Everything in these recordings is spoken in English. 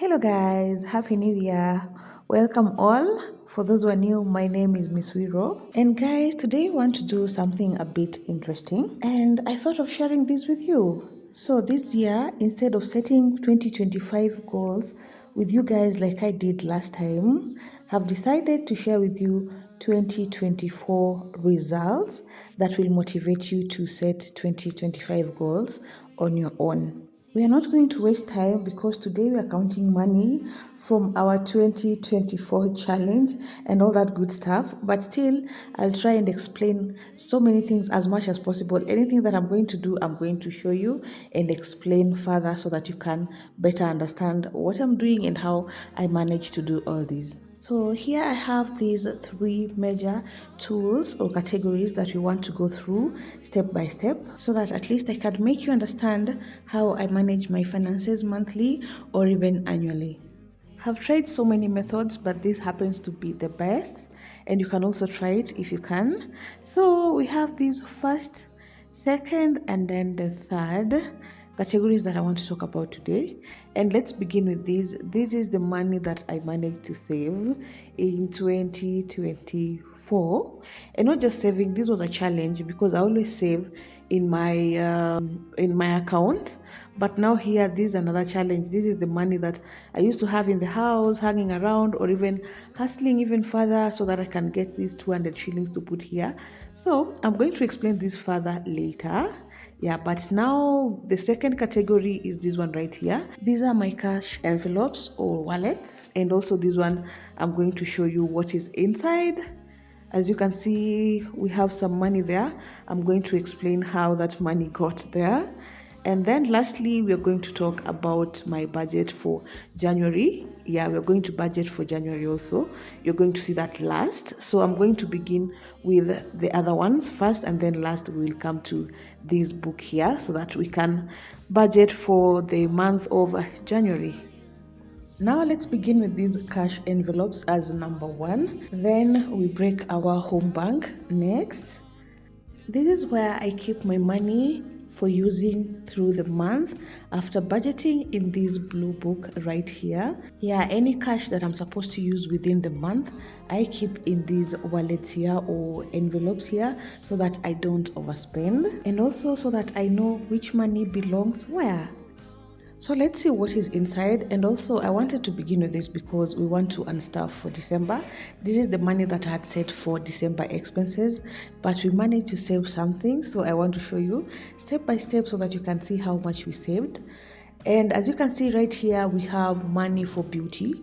Hello, guys. Happy New Year. Welcome all. For those who are new, my name is Miss Wiro. And guys, today I want to do something a bit interesting. And I thought of sharing this with you. So this year, instead of setting 2025 goals with you guys like I did last time, have decided to share with you 2024 results that will motivate you to set 2025 goals on your own. We are not going to waste time because today we are counting money from our 2024 challenge and all that good stuff. But still, I'll try and explain so many things as much as possible. Anything that I'm going to do, I'm going to show you and explain further so that you can better understand what I'm doing and how I manage to do all these. So here I have these three major tools or categories that we want to go through step by step so that at least I can make you understand how I manage my finances monthly or even annually. I've tried so many methods, but this happens to be the best, and you can also try it if you can. So we have these first, second, and then the third categories that I want to talk about today. And let's begin with this. This is the money that I managed to save in 2024. And not just saving, this was a challenge because I always save in my account. But now here, this is another challenge. This is the money that I used to have in the house, hanging around, or even hustling even further so that I can get these 200 shillings to put here. So I'm going to explain this further later. Yeah, but now the second category is this one right here. These are my cash envelopes or wallets. And also this one, I'm going to show you what is inside. As you can see, we have some money there. I'm going to explain how that money got there. And then lastly, we are going to talk about my budget for January. Yeah, we're going to budget for January also. You're going to see that last. So I'm going to begin with the other ones first, and then last we will come to this book here so that we can budget for the month of January. Now let's begin with these cash envelopes as number one. Then we break our home bank next. This is where I keep my money for using through the month after budgeting in this blue book right here. Yeah, any cash that I'm supposed to use within the month, I keep in these wallets here or envelopes here so that I don't overspend and also so that I know which money belongs where. So let's see what is inside. And also I wanted to begin with this because we want to unstuff for December. This is the money that I had set for December expenses, but we managed to save something. So I want to show you step by step so that you can see how much we saved. And as you can see right here, we have money for beauty.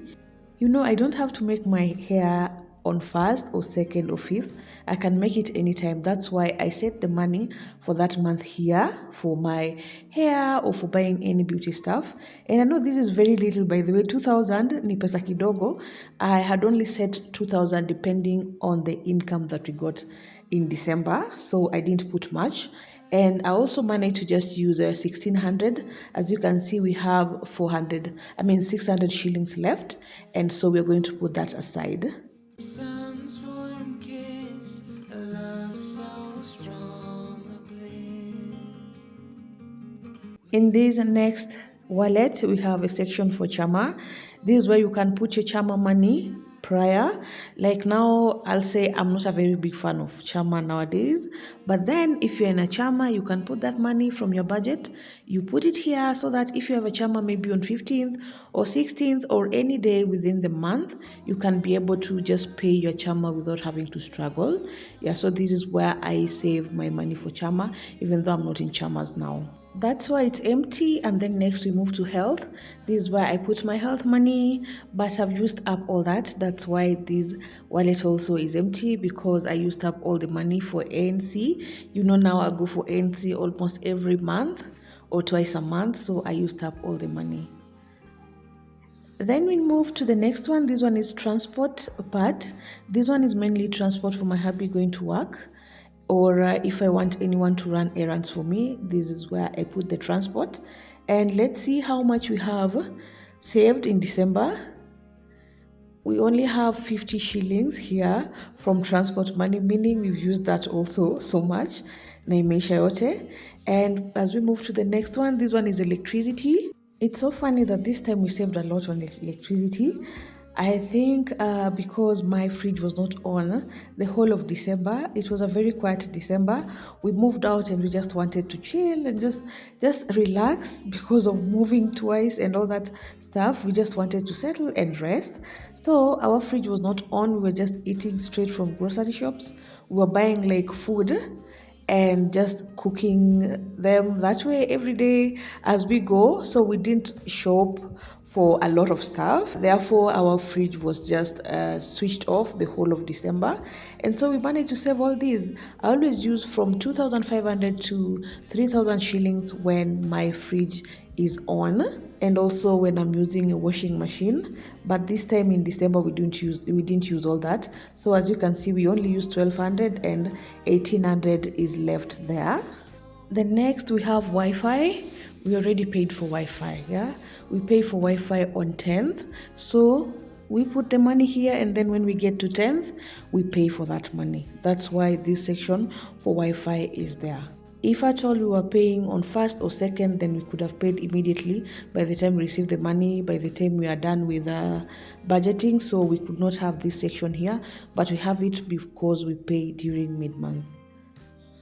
You know, I don't have to make my hair on 1st or 2nd or 5th. I can make it anytime. That's why I set the money for that month here for my hair or for buying any beauty stuff. And I know this is very little, by the way. 2,000 ni pesa kidogo. I had only set 2,000 depending on the income that we got in December. So I didn't put much. And I also managed to just use 1,600. As you can see, we have 600 shillings left. And so we're going to put that aside. In this next wallet, we have a section for chama. This is where you can put your chama money prior. Like now, I'll say I'm not a very big fan of chama nowadays. But then if you're in a chama, you can put that money from your budget. You put it here so that if you have a chama maybe on 15th or 16th or any day within the month, you can be able to just pay your chama without having to struggle. Yeah, so this is where I save my money for chama, even though I'm not in chamas now. That's why it's empty. And then next we move to health. This is where I put my health money, but I've used up all that. That's why this wallet also is empty, because I used up all the money for ANC. You know, now I go for ANC almost every month or twice a month, so I used up all the money. Then we move to the next one. This one is transport part. This one is mainly transport for my hubby going to work, or if I want anyone to run errands for me. This is where I put the transport. And let's see how much we have saved in December. We only have 50 shillings here from transport money, meaning we've used that also so much. Na imeisha yote. And as we move to the next one, this one is electricity. It's so funny that this time we saved a lot on electricity. I think because my fridge was not on the whole of December. It was a very quiet December. We moved out and we just wanted to chill and just relax because of moving twice and all that stuff. We just wanted to settle and rest. So our fridge was not on. We were just eating straight from grocery shops. We were buying like food and just cooking them that way every day as we go. So we didn't shop for a lot of stuff. Therefore, our fridge was just switched off the whole of December. And so we managed to save all these. I always use from 2,500 to 3,000 shillings when my fridge is on, and also when I'm using a washing machine. But this time in December we didn't use all that. So as you can see, we only used 1,200 and 1,800 is left there. The next we have Wi-Fi. We already paid for Wi-Fi, yeah? We pay for Wi-Fi on 10th. So we put the money here and then when we get to 10th, we pay for that money. That's why this section for Wi-Fi is there. If at all we were paying on first or second, then we could have paid immediately by the time we received the money, by the time we are done with budgeting. So we could not have this section here, but we have it because we pay during mid-month.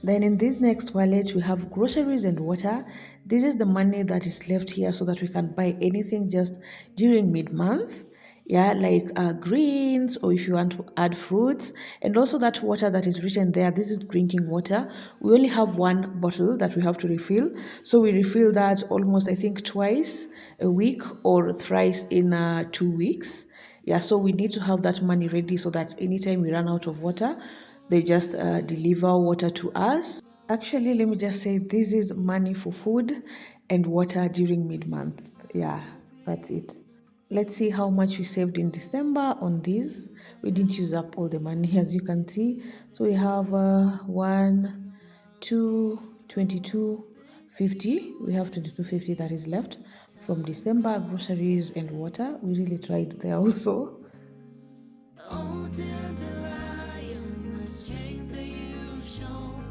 Then in this next wallet, we have groceries and water. This is the money that is left here so that we can buy anything just during mid-month. Yeah, like greens, or if you want to add fruits. And also that water that is written there, this is drinking water. We only have one bottle that we have to refill. So we refill that almost, I think, twice a week or thrice in 2 weeks. Yeah, so we need to have that money ready so that anytime we run out of water, they just deliver water to us. Actually, let me just say this is money for food and water during mid-month. Yeah, that's it. Let's see how much we saved in December on this. We didn't use up all the money, as you can see. So we have 1, 2, 22, 50. We have 22.50 that is left from December, groceries and water. We really tried there also. Oh, dandelion, the strength that you've shown,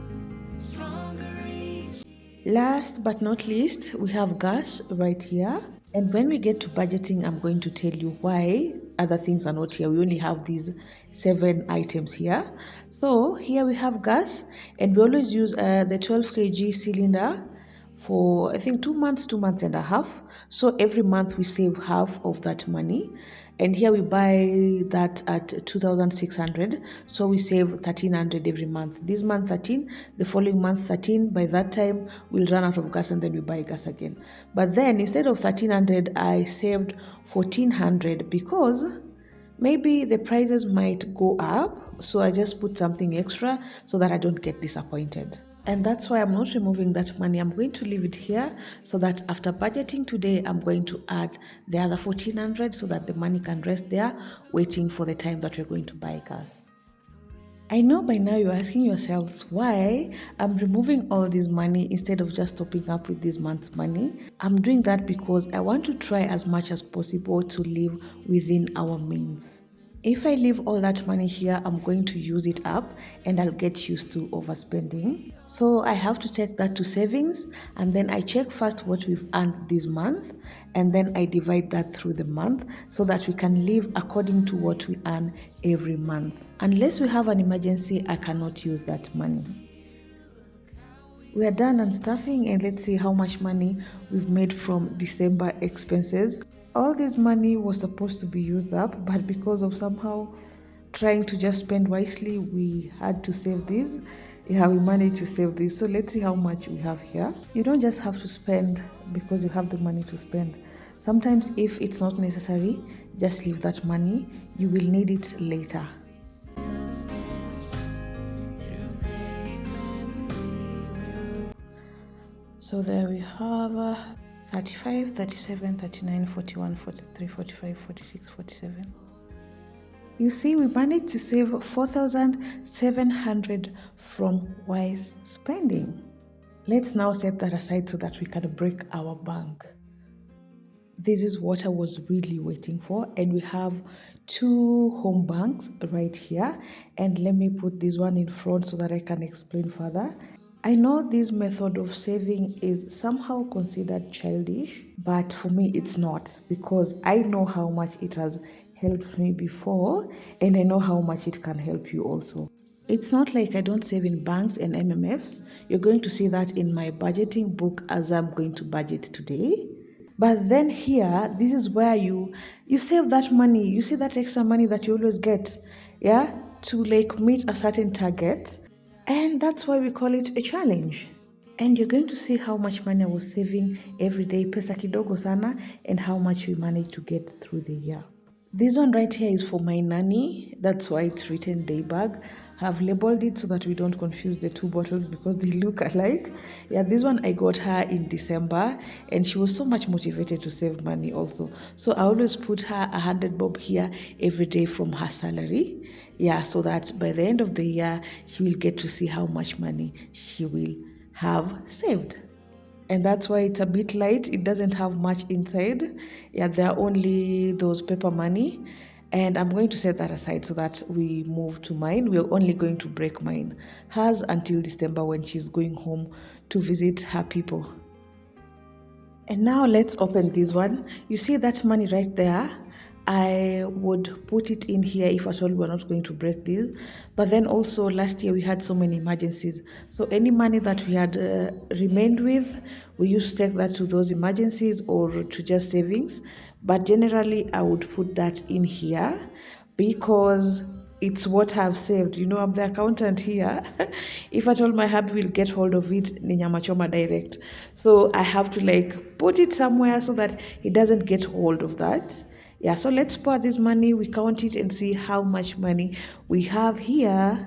stronger each. Last but not least, we have gas right here. And when we get to budgeting, I'm going to tell you why other things are not here. We only have these 7 items here. So here we have gas, and we always use the 12 kg cylinder for I think 2 months, 2 months and a half. So every month we save half of that money. And here we buy that at 2,600. So we save 1,300 every month. This month 13, the following month 13. By that time we'll run out of gas and then we buy gas again. But then instead of 1,300, I saved 1,400 because maybe the prices might go up. So I just put something extra so that I don't get disappointed. And that's why I'm not removing that money. I'm going to leave it here so that after budgeting today, I'm going to add the other 1,400 so that the money can rest there waiting for the time that we're going to buy gas. I know by now you're asking yourselves why I'm removing all this money instead of just topping up with this month's money. I'm doing that because I want to try as much as possible to live within our means. If I leave all that money here, I'm going to use it up and I'll get used to overspending. So I have to take that to savings, and then I check first what we've earned this month, and then I divide that through the month so that we can live according to what we earn every month. Unless we have an emergency, I cannot use that money. We are done unstuffing, and let's see how much money we've made from December expenses. All this money was supposed to be used up, but because of somehow trying to just spend wisely, we had to save this. Yeah, we managed to save this. So let's see how much we have here. You don't just have to spend because you have the money to spend. Sometimes if it's not necessary, just leave that money. You will need it later. So there we have 35, 37, 39, 41, 43, 45, 46, 47. You see, we managed to save 4,700 from wise spending. Let's now set that aside so that we can break our bank. This is what I was really waiting for, and we have 2 home banks right here. And let me put this one in front so that I can explain further. I know this method of saving is somehow considered childish, but for me it's not because I know how much it has helped me before and I know how much it can help you also. It's not like I don't save in banks and MMFs. You're going to see that in my budgeting book as I'm going to budget today. But then here, this is where you save that money. You see that extra money that you always get, yeah, to like meet a certain target. And that's why we call it a challenge. And you're going to see how much money I was saving every day, pesa kidogo sana, and how much we managed to get through the year. This one right here is for my nanny. That's why it's written day bag. I've labeled it so that we don't confuse the two bottles because they look alike. Yeah, this one I got her in December and she was so much motivated to save money also. So I always put her 100 bob here every day from her salary. Yeah, so that by the end of the year, she will get to see how much money she will have saved, and that's why it's a bit light. It doesn't have much inside. Yeah, there are only those paper money, and I'm going to set that aside so that we move to mine. We're only going to break mine hers until December when she's going home to visit her people. And now let's open this one. You see that money right there? I would put it in here if at all we're not going to break this. But then also last year we had so many emergencies. So any money that we had remained with, we used to take that to those emergencies or to just savings. But generally I would put that in here because it's what I've saved. You know, I'm the accountant here. If at all my hubby will get hold of it, ni nyama choma direct. So I have to like put it somewhere so that he doesn't get hold of that. Yeah, so let's pour this money, we count it and see how much money we have here.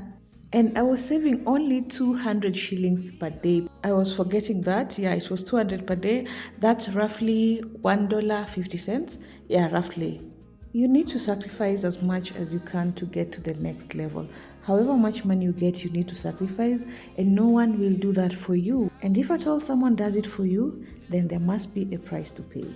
And I was saving only 200 shillings per day. I was forgetting that. Yeah, it was 200 per day. That's roughly $1.50. Yeah, roughly. You need to sacrifice as much as you can to get to the next level. However much money you get, you need to sacrifice, and no one will do that for you. And if at all someone does it for you, then there must be a price to pay.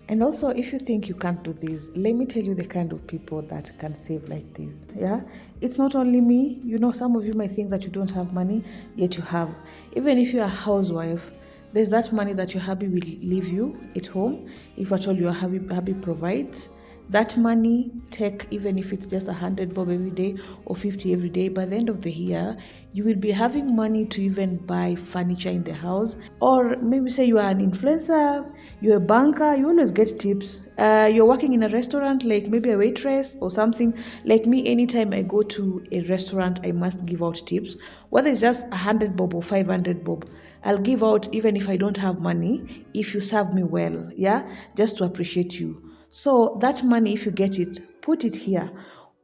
And also, if you think you can't do this, let me tell you the kind of people that can save like this. Yeah, it's not only me. You know, some of you might think that you don't have money, yet you have. Even if you're a housewife, there's that money that your hubby will leave you at home. If at all your hubby provides that money, take even if it's just 100 bob every day or 50 every day. By the end of the year, you will be having money to even buy furniture in the house, or maybe say you are an influencer, you're a banker, you always get tips. You're working in a restaurant, like maybe a waitress or something. Like me, anytime I go to a restaurant, I must give out tips, whether it's just 100 bob or 500 bob. I'll give out even if I don't have money, if you serve me well, yeah, just to appreciate you. So that money, if you get it, put it here.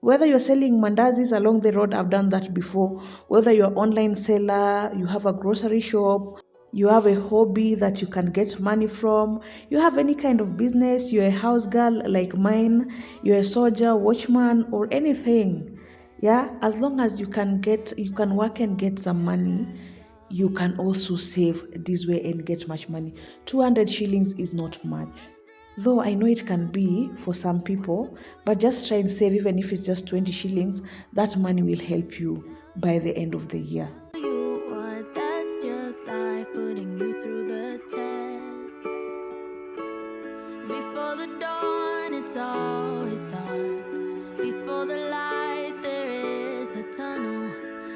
Whether you're selling mandazis along the road, I've done that before. Whether you're online seller, you have a grocery shop, you have a hobby that you can get money from, you have any kind of business, you're a house girl like mine, you're a soldier, watchman, or anything. Yeah, as long as you can work and get some money, you can also save this way and get much money. 200 shillings is not much. Though I know it can be for some people, but just try and save, even if it's just 20 shillings, that money will help you by the end of the year. You what? That's just life putting you through the test. Before the dawn, it's always dark. Before the light, there is a tunnel.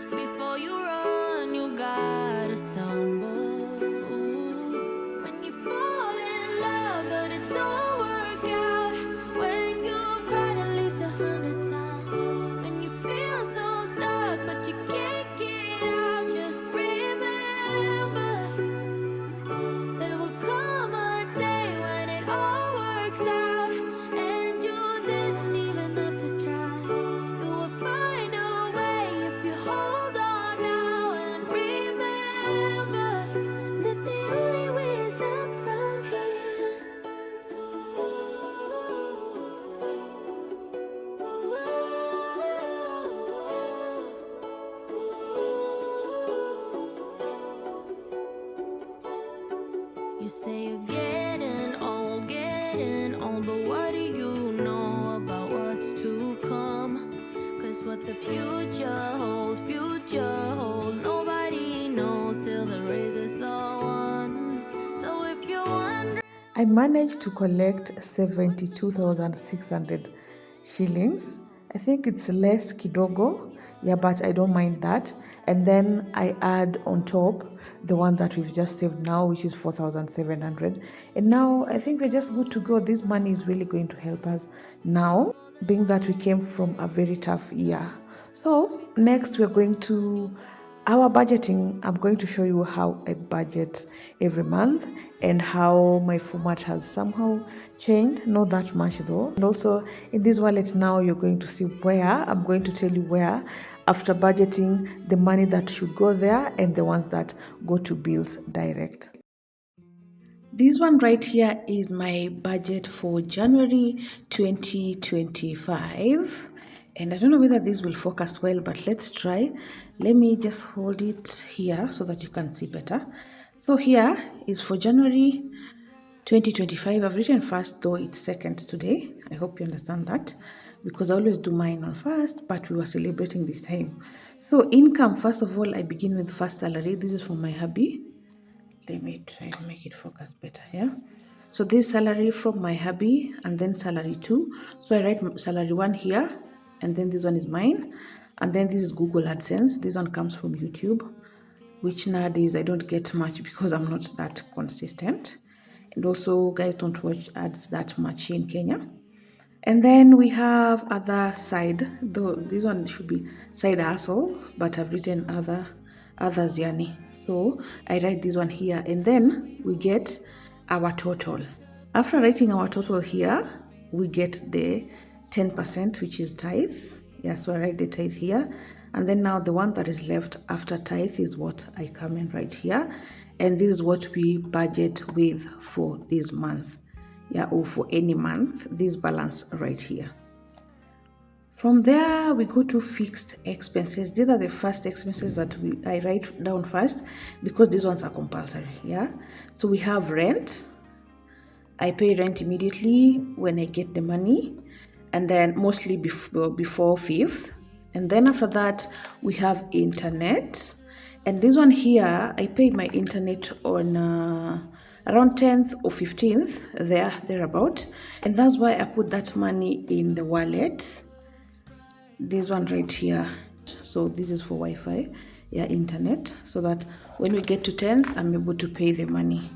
Before you run, you gotta stumble. Ooh. When you fall in love, but it don't work out. When you've cried at least 100 times. When you feel so stuck, but you can't get out. Just remember, there will come a day when it all works out, and you didn't even have to try. You will find a way if you hold on now and remember that the only way is up from here. You say you're getting old, but what do you know about what's to come? 'Cause what the future holds, nobody knows. raise us all one. So if you're wondering, I managed to collect 72,600 shillings. I think it's less kidogo, yeah, but I don't mind that. And then I add on top the one that we've just saved now, which is 4,700. And now I think we're just good to go. This money is really going to help us now, being that we came from a very tough year. So next we're going to our budgeting. I'm going to show you how I budget every month and how my format has somehow changed, not that much though. And also in this wallet now you're going to see where I'm going to tell you where, after budgeting, the money that should go there and the ones that go to bills direct. This one right here is my budget for January 2025. And I don't know whether this will focus well, but let's try. Let me just hold it here so that you can see better. So here is for January 2025. I've written first, though it's second today. I hope you understand that, because I always do mine on first, but we were celebrating this time. So income, first of all, I begin with first salary. This is from my hubby. Let me try to make it focus better here. So this salary from my hubby, and then salary 2. So I write salary 1 here, and then this one is mine, and then this is Google AdSense. This one comes from YouTube, which nowadays I don't get much because I'm not that consistent, and also guys don't watch ads that much in Kenya. And then we have other side, though this one should be side hustle, but I've written others yani. So I write this one here, and then we get our total. After writing our total here, we get the 10%, which is tithe. Yeah, so I write the tithe here. And then now the one that is left after tithe is what I come and write here. And this is what we budget with for this month. Yeah, or for any month, this balance right here. From there, we go to fixed expenses. These are the first expenses that I write down first because these ones are compulsory. Yeah, so we have rent. I pay rent immediately when I get the money, and then mostly before 5th. And then after that, we have internet. And this one here, I pay my internet on around 10th or 15th, thereabout. And that's why I put that money in the wallet. This one right here. So this is for Wi-Fi, yeah, internet, so that when we get to 10th, I'm able to pay the money.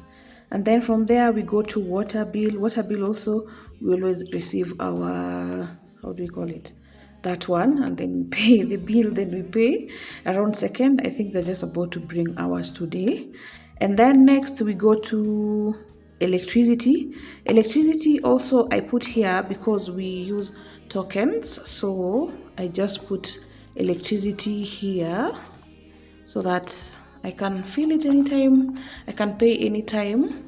And then from there, we go to water bill. Water bill also, we always receive our, how do we call it? That one, and then we pay the bill, then we pay around 2nd. I think they're just about to bring ours today. And then next we go to electricity. Electricity also I put here because we use tokens. So I just put electricity here so that I can feel it anytime, I can pay anytime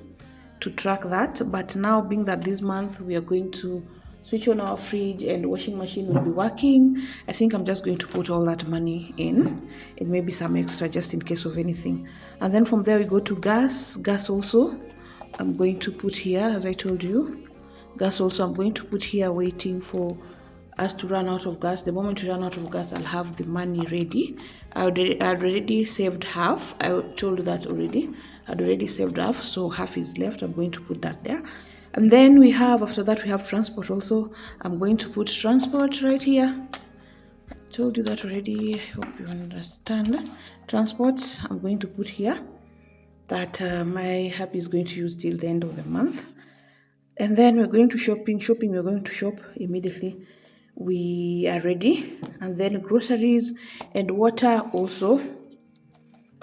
to track that. But now being that this month we are going to switch on our fridge and washing machine will be working, I think I'm just going to put all that money in and maybe some extra just in case of anything. And then from there we go to gas. Gas also I'm going to put here, as I told you. Gas also I'm going to put here, waiting for us to run out of gas. The moment we run out of gas, I'll have the money ready. I already saved half. I told you that already. I'd already saved half, so half is left. I'm going to put that there. And then we have, after that, we have transport also. I'm going to put transport right here. I told you that already. I hope you understand. Transport, I'm going to put here that my hubby is going to use till the end of the month. And then we're going to shopping. We're going to shop immediately we are ready. And then groceries and water also.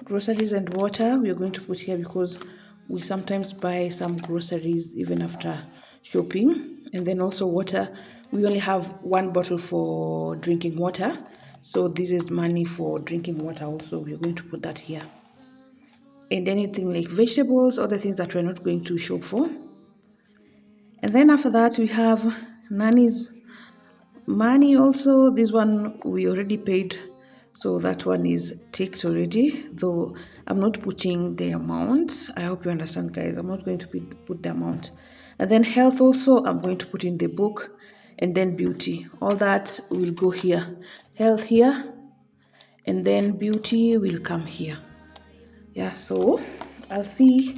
Groceries and water we are going to put here because we sometimes buy some groceries even after shopping. And then also water, we only have one bottle for drinking water, so this is money for drinking water also. We're going to put that here. And anything like vegetables, other things that we're not going to shop for. And then after that we have nanny's money also. This one we already paid, so that one is ticked already, though I'm not putting the amount. I hope you understand, guys. I'm not going to put the amount. And then health also I'm going to put in the book. And then beauty, all that will go here. Health here, and then beauty will come here. Yeah, so I'll see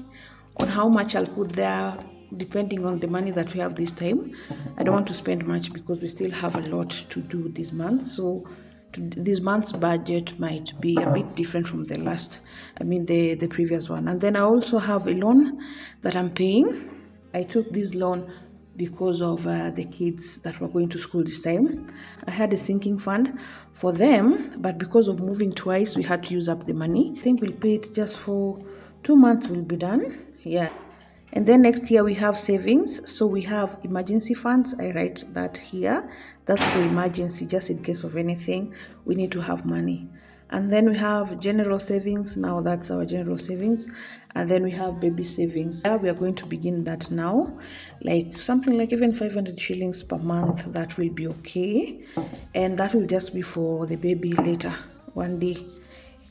on how much I'll put there depending on the money that we have this time. I don't want to spend much because we still have a lot to do this month. So this month's budget might be a bit different from the last, the previous one. And then I also have a loan that I'm paying. I took this loan because of the kids that were going to school this time. I had a sinking fund for them, but because of moving twice, we had to use up the money. I think we'll pay it just for 2 months, will be done. Yeah. And then next year we have savings. So we have emergency funds. I write that here. That's for emergency, just in case of anything. We need to have money. And then we have general savings. Now that's our general savings. And then we have baby savings. Yeah, we are going to begin that now. Like something like even 500 shillings per month, that will be okay. And that will just be for the baby later, one day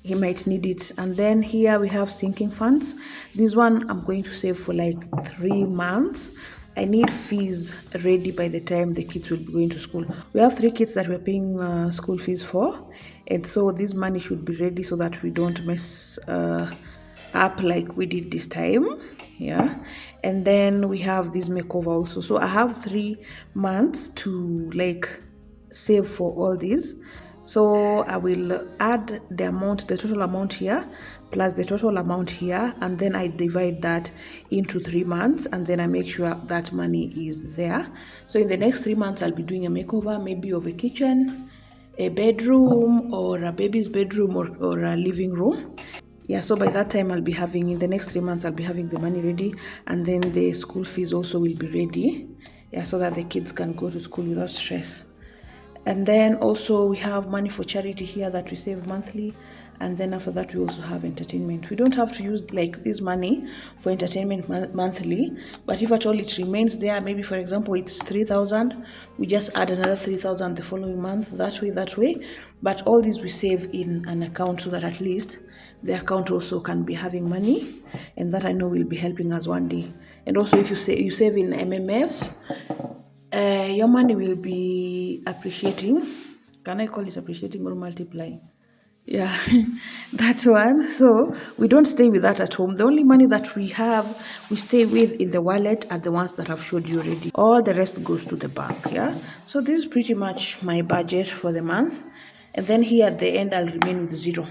he might need it. And then here we have sinking funds. This one I'm going to save for like 3 months. I need fees ready by the time the kids will be going to school. We have 3 kids that we're paying school fees for, and so this money should be ready so that we don't mess up like we did this time. Yeah. And then we have this makeover also. So I have 3 months to like save for all these. So I will add the amount, the total amount here, plus the total amount here, and then I divide that into 3 months, and then I make sure that money is there. So in the next 3 months, I'll be doing a makeover, maybe of a kitchen, a bedroom, or a baby's bedroom, or a living room. Yeah, so by that time I'll be having, in the next 3 months, I'll be having the money ready, and then the school fees also will be ready. Yeah, so that the kids can go to school without stress. And then also we have money for charity here that we save monthly. And then after that, we also have entertainment. We don't have to use like this money for entertainment monthly, but if at all it remains there, maybe for example it's 3,000, we just add another 3,000 the following month. That way. But all these we save in an account so that at least the account also can be having money, and that I know will be helping us one day. And also, if you save in MMF, your money will be appreciating. Can I call it appreciating or multiplying? Yeah, that one. So we don't stay with that at home. The only money that we have, we stay with in the wallet are the ones that I've showed you already. All the rest goes to the bank. Yeah. So this is pretty much my budget for the month. And then here at the end, I'll remain with zero.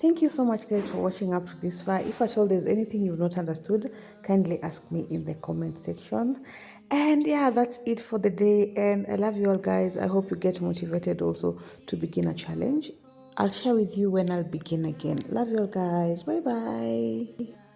Thank you so much, guys, for watching up to this far. If at all there's anything you've not understood, kindly ask me in the comment section. And yeah, that's it for the day. And I love you all, guys. I hope you get motivated also to begin a challenge. I'll share with you when I'll begin again. Love you all, guys. Bye bye.